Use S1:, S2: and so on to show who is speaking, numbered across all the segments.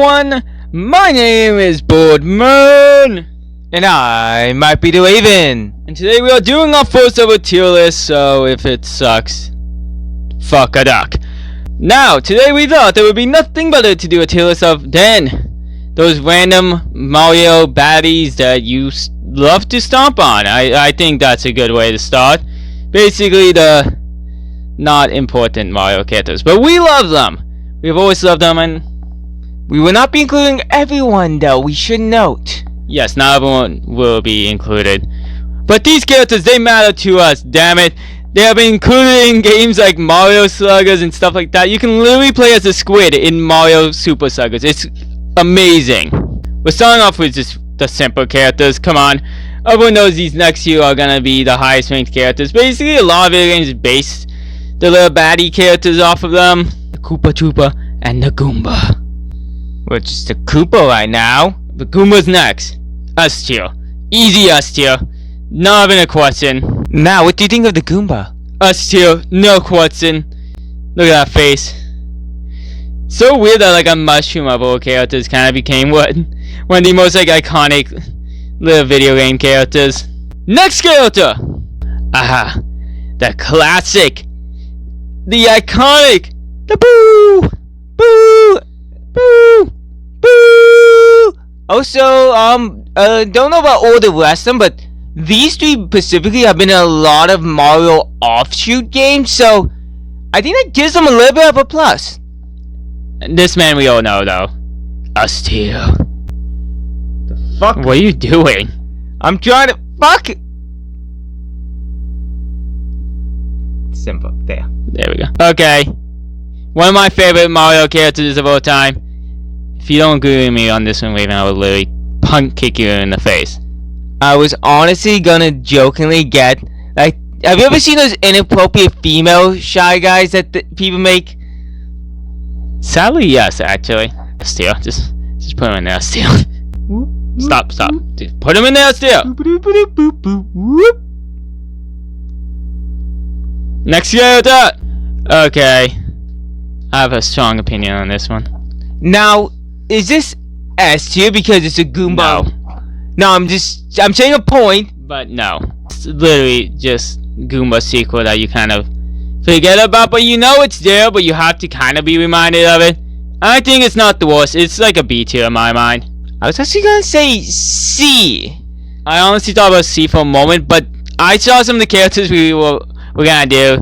S1: everyone, my name is Boardman, and I might be the Raven. And today we are doing our first ever tier list, so if it sucks, fuck a duck. Now, today we thought there would be nothing better to do a tier list of than those random Mario baddies that you love to stomp on. I think that's a good way to start. Basically the not important Mario characters, but we love them. We've always loved them, and we will not be including everyone, though, we should note. Yes, not everyone will be included. But these characters, they matter to us, damn it. They have been included in games like Mario Sluggers and stuff like that. You can literally play as a squid in Mario Super Sluggers. It's amazing. We're starting off with just the simple characters. Come on. Everyone knows these next few are gonna be the highest ranked characters. Basically, a lot of video games based the little baddie characters off of them. The Koopa Troopa and the Goomba. We're just a Koopa right now. The Goomba's next. S tier. Easy S tier. Not even a question. Now, what do you think of the Goomba? S tier. No question. Look at that face. So weird that like a mushroom of all characters kind of became one of the most like iconic little video game characters. Next character! Aha. The classic. The iconic. The Boo! Boo! Boo! Boo! Also, don't know about all the rest of them, but these three specifically have been in a lot of Mario offshoot games, so I think that gives them a little bit of a plus. And this man we all know, though. S tier. The fuck? What are you doing? I'm trying to... Fuck! Simple. There we go. Okay. One of my favorite Mario characters of all time. If you don't agree with me on this one, Raven, I will literally punk kick you in the face. I was honestly gonna jokingly get, like, have you ever seen those inappropriate female Shy Guys that people make? Sadly, yes, actually. Steal. Just put him in there, steal. Stop. Just put him in there, steal. Next character. Okay. I have a strong opinion on this one. Now, is this S tier because it's a Goomba? No, I'm saying a point, but no. It's literally just Goomba sequel that you kind of forget about, but you know it's there, but you have to kind of be reminded of it. I think it's not the worst. It's like a B tier in my mind. I was actually gonna say C. I honestly thought about C for a moment, but I saw some of the characters we're gonna do.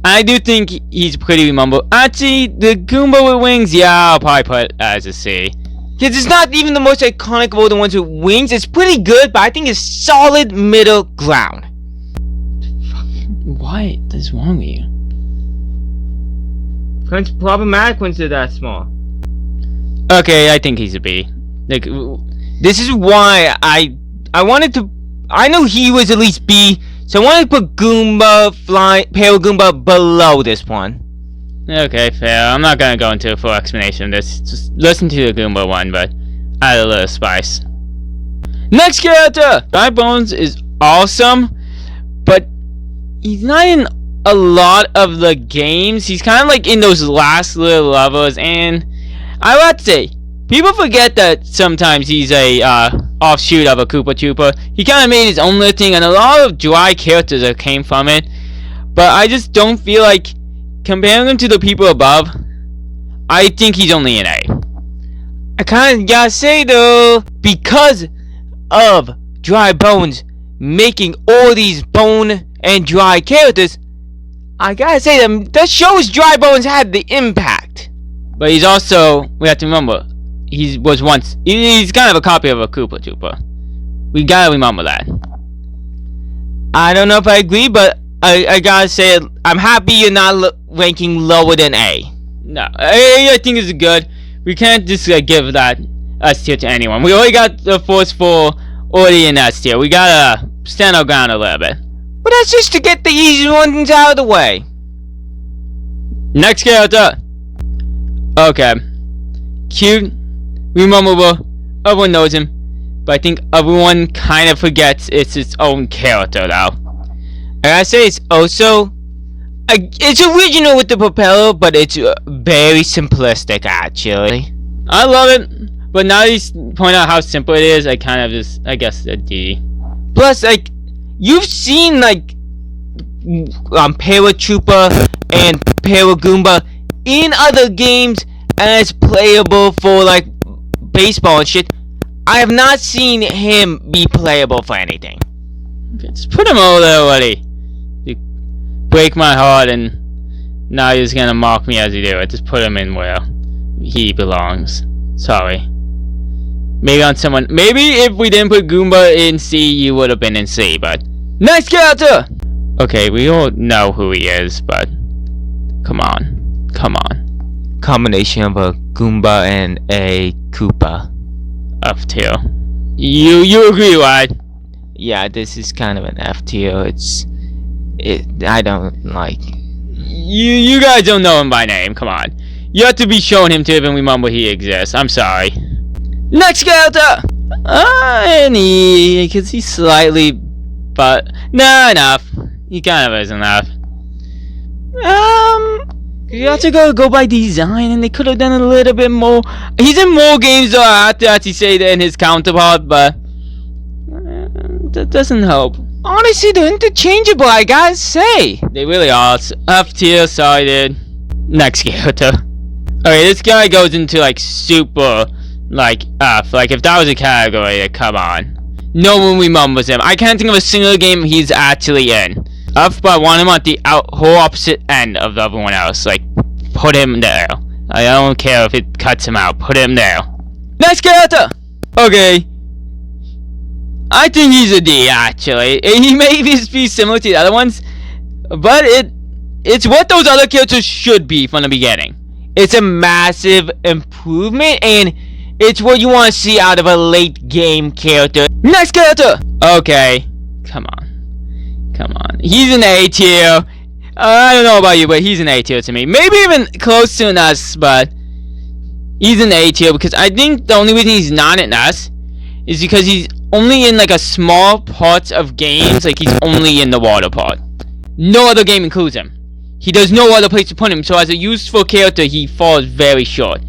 S1: I do think he's pretty memorable. Actually, the Goomba with wings, yeah, I'll probably put as a C. Because it's not even the most iconic of all the ones with wings. It's pretty good, but I think it's solid middle ground. What is wrong with you? It's problematic when they're that small. Okay, I think he's a B. Like, this is why I wanted to... I know he was at least B, so I wanted to put Pale Goomba below this one. Okay, fair. I'm not gonna go into a full explanation of this. Just listen to the Goomba one, but add a little spice. Next character! Dry Bones is awesome, but he's not in a lot of the games. He's kind of like in those last little levels, and I would say people forget that sometimes he's a offshoot of a Koopa Troopa. He kind of made his own little thing, and a lot of dry characters that came from it. But I just don't feel like comparing him to the people above. I think he's only an A. I kind of gotta say though, because of Dry Bones making all these bone and dry characters, I gotta say that shows Dry Bones had the impact. But he's also, we have to remember, he's kind of a copy of a Koopa Troopa. We gotta remember that. I don't know if I agree, but I gotta say, I'm happy you're not ranking lower than A. No, I think it's good. We can't just give that S tier to anyone. We already got the Force 4 already in S tier. We gotta stand our ground a little bit. But that's just to get the easy ones out of the way. Next character. Okay. Cute. Memorable. Everyone knows him. But I think everyone kind of forgets it's its own character though. I gotta say it's also It's original with the propeller, but it's very simplistic actually. I love it. But now you point out how simple it is, I kind of just, I guess, a D. Plus, like, you've seen, like, Paratrooper and Paragoomba in other games as playable for, like, baseball and shit. I have not seen him be playable for anything. Just put him over there already. You break my heart, and now you're just gonna mock me as you do it. Just put him in where he belongs. Sorry. Maybe on someone. Maybe if we didn't put Goomba in C, you would have been in C. But next character. Okay, we all know who he is, but come on, come on. Combination of a Goomba and a Koopa. F tier. You agree, right? Yeah, this is kind of an F tier. I don't like. You guys don't know him by name. Come on. You have to be showing him to even remember he exists. I'm sorry. Next character. Because he's slightly, but nah, enough. He kind of is enough. You have to go by design, and they could have done a little bit more. He's in more games, though, I have to actually say, than his counterpart, but that doesn't help. Honestly, they're interchangeable, I gotta say. They really are. F tier, sorry, dude. Next character. Okay, this guy goes into, like, super, like, F. Like, if that was a category, come on. No one remembers him. I can't think of a single game he's actually in. F, but I want him at the whole opposite end of everyone else. Like, put him there. I don't care if it cuts him out. Put him there. Next character! Okay. I think he's a D, actually. He may just be similar to the other ones, but it's what those other characters should be from the beginning. It's a massive improvement, and it's what you want to see out of a late game character. Next character! Okay. Come on. Come on. He's an A tier. I don't know about you, but he's an A tier to me. Maybe even close to an S, but he's an A tier because I think the only reason he's not an S is because he's only in like a small part of games. Like he's only in the water part. No other game includes him. He does no other place to put him. So as a useful character, he falls very short.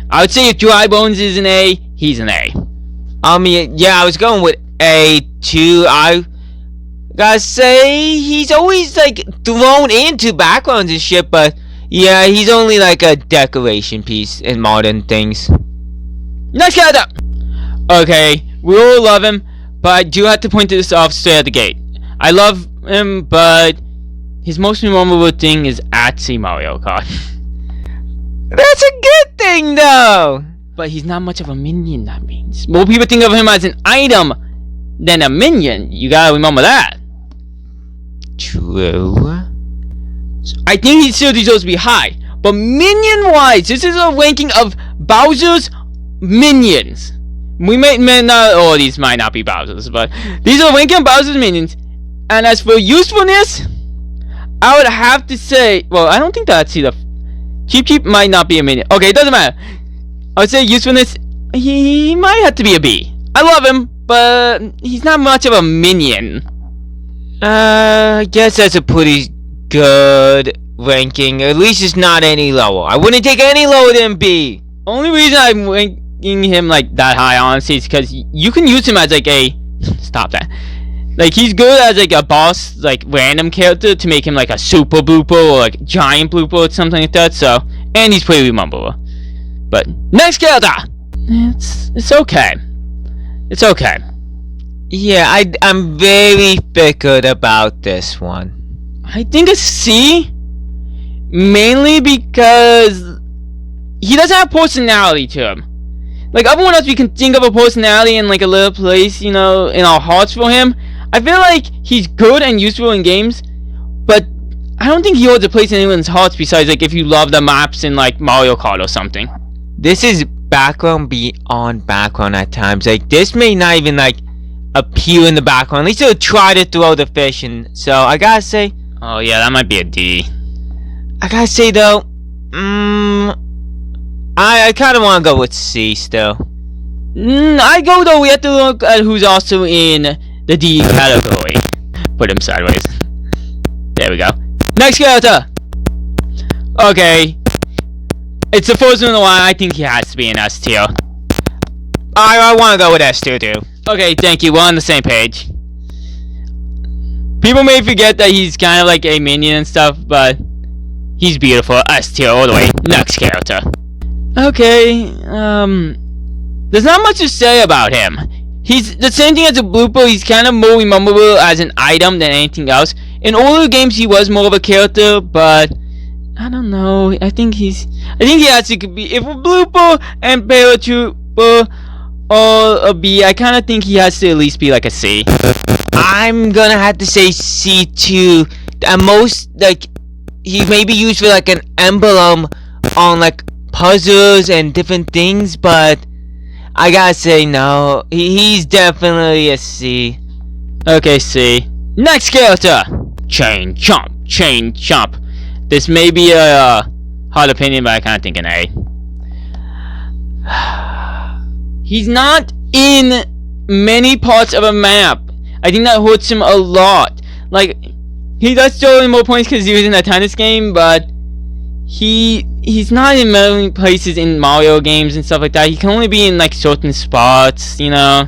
S1: I would say if Dry Bones is an A, he's an A. I mean, yeah, I was going with A too. I gotta say, he's always, like, thrown into backgrounds and shit, but, yeah, he's only, like, a decoration piece in modern things. Next character! Okay, we all love him, but I do have to point this off straight at the gate. I love him, but his most memorable thing is actually Mario Kart. That's a good thing, though! But he's not much of a minion, that means. More people think of him as an item than a minion. You gotta remember that. True. I think he still deserves to be high. But minion-wise, this is a ranking of Bowser's minions. We may not, oh, these might not be Bowser's, but these are ranking of Bowser's minions. And as for usefulness, I would have to say, well, I don't think that's the Cheep might not be a minion. Okay, it doesn't matter. I would say usefulness, he might have to be a B. I love him, but he's not much of a minion. I guess that's a pretty good ranking. At least it's not any lower. I wouldn't take any lower than B. Only reason I'm ranking him like that high, honestly, is because you can use him as like a stop that. Like he's good as like a boss, like random character to make him like a super blooper or like giant blooper or something like that. So, and he's pretty rememberable. But next character, it's okay. It's okay. Yeah, I'm very figured about this one. I think a C, mainly because he doesn't have personality to him. Like everyone else, we can think of a personality in like a little place, you know, in our hearts for him. I feel like he's good and useful in games, but I don't think he holds a place in anyone's hearts besides like if you love the maps in like Mario Kart or something. This is background beyond background at times. Like this may not even like appear in the background. At least he'll try to throw the fish in. So I gotta say, oh yeah, that might be a D. I gotta say though, I kind of want to go with C still. I go though. We have to look at who's also in the D category. Put him sideways. There we go. Next character. Okay. It's the first one in a while. I think he has to be an S tier.
S2: I want to go with S2 too.
S1: Okay, thank you. We're on the same page. People may forget that he's kind of like a minion and stuff, but he's beautiful. S tier all the way. Next character. Okay, there's not much to say about him. He's the same thing as a blooper. He's kind of more memorable as an item than anything else. In older games, he was more of a character, but I don't know. I think he actually could be. If a blooper and paratrooper or a B, I kind of think he has to at least be like a C.
S2: I'm gonna have to say C too. At most, like, he may be used for like an emblem on like puzzles and different things, but I gotta say no. He's definitely a C.
S1: Okay, C. Next character. Chain Chomp. This may be a hard opinion, but I kind of think an A. He's not in many parts of a map. I think that hurts him a lot. Like, he does throw in more points because he was in a tennis game, but he's not in many places in Mario games and stuff like that. He can only be in like certain spots, you know.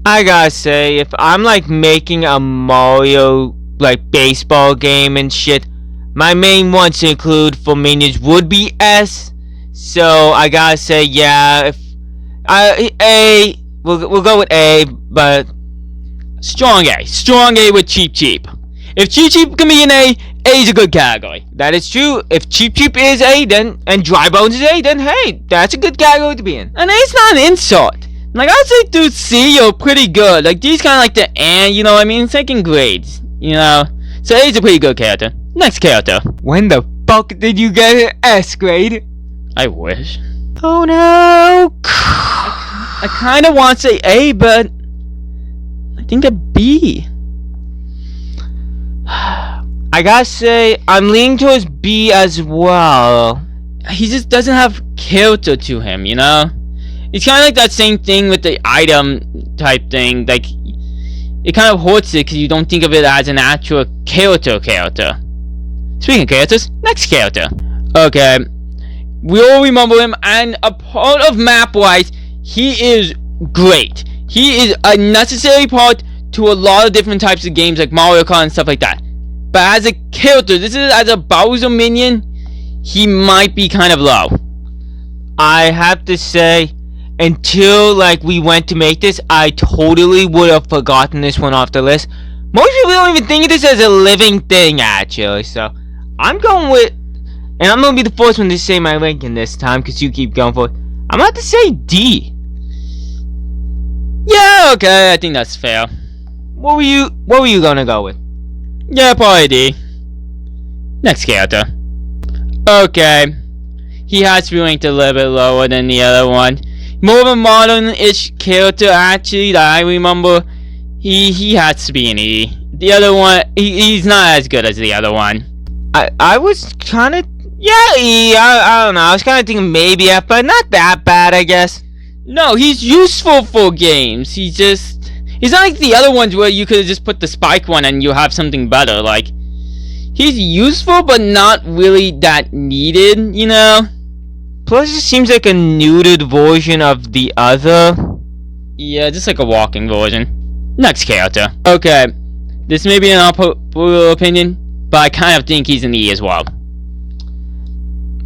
S2: I gotta say, if I'm like making a Mario like baseball game and shit, my main ones to include for minions would be S. So I gotta say, yeah, if we'll go with A, but
S1: strong A with Cheep. If Cheep can be an A is a good category.
S2: That is true. If Cheep is A, then and Dry Bones is A, then hey, that's a good category to be in.
S1: And A's not an insult. Like, I'd say through C, you're pretty good. Like, D's kind of like the and, you know what I mean? Second grades, you know? So A's a pretty good character. Next character.
S2: When the fuck did you get an S grade?
S1: I wish.
S2: Oh no!
S1: I kind of want to say A, but I think a B.
S2: I gotta say, I'm leaning towards B as well.
S1: He just doesn't have character to him, you know? It's kind of like that same thing with the item type thing. Like, it kind of hurts it because you don't think of it as an actual character. Speaking of characters, next character. Okay. We all remember him, and a part of map-wise, he is great. He is a necessary part to a lot of different types of games like Mario Kart and stuff like that. But as a character, this is as a Bowser minion, he might be kind of low.
S2: I have to say, until like we went to make this, I totally would have forgotten this one off the list. Most people don't even think of this as a living thing, actually. So I'm going with, and I'm gonna be the first one to say my ranking this time because you keep going for it. I'm about to say D.
S1: Yeah, okay, I think that's fair.
S2: What were you gonna go with?
S1: Yeah, probably D. Next character. Okay. He has to be ranked a little bit lower than the other one. More of a modern-ish character, actually, that I remember. He has to be an E. The other one, he's not as good as the other one.
S2: I was kind of, yeah, E. I don't know. I was kind of thinking maybe F, but not that bad, I guess.
S1: No, he's useful for games. He's not like the other ones where you could just put the spike one and you have something better. Like, he's useful, but not really that needed, you know?
S2: Plus, it seems like a neutered version of the other.
S1: Yeah, just like a walking version. Next character. Okay, this may be an unpopular opinion, but I kind of think he's an E as well.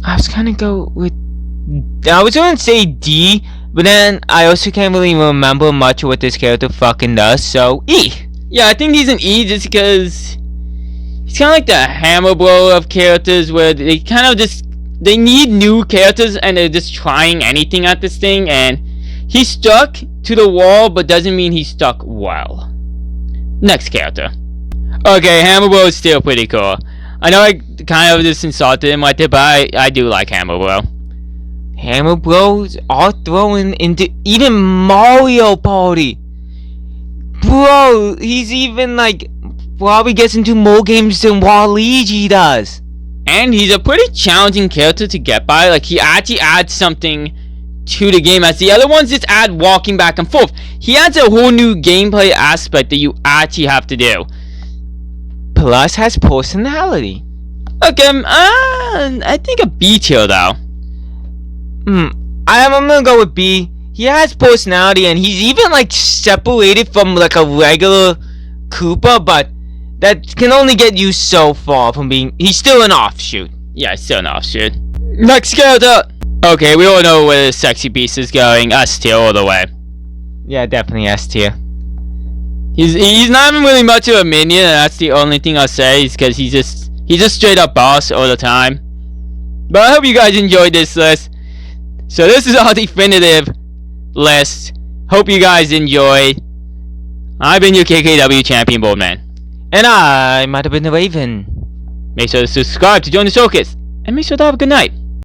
S2: I was gonna go with, I was gonna say D, but then I also can't really remember much of what this character fucking does, so E.
S1: Yeah, I think he's an E just because he's kind of like the hammer blow of characters where they kind of just, they need new characters and they're just trying anything at this thing, and he's stuck to the wall but doesn't mean he's stuck well. Next character. Okay, Hammer Bro is still pretty cool. I know I kind of just insulted him right there, but I do like Hammer Bro.
S2: Hammer Bros are thrown into even Mario Party. Bro, he's even like probably gets into more games than Waluigi does.
S1: And he's a pretty challenging character to get by. Like, he actually adds something to the game, as the other ones just add walking back and forth. He adds a whole new gameplay aspect that you actually have to do.
S2: Plus has personality.
S1: Okay, I think a B tier though.
S2: I'm gonna go with B. he has personality, and he's even like separated from like a regular Koopa, but that can only get you so far from being. He's still an offshoot.
S1: Yeah, still an offshoot. Next character! Okay, we all know where the sexy beast is going. S tier all the way.
S2: Yeah, definitely S tier.
S1: He's not even really much of a minion, and that's the only thing I'll say, is because he's just straight up boss all the time. But I hope you guys enjoyed this list. So this is our definitive list. Hope you guys enjoyed. I've been your KKW champion, Boldman.
S2: And I might have been the Raven.
S1: Make sure to subscribe to join the showcase. And make sure to have a good night.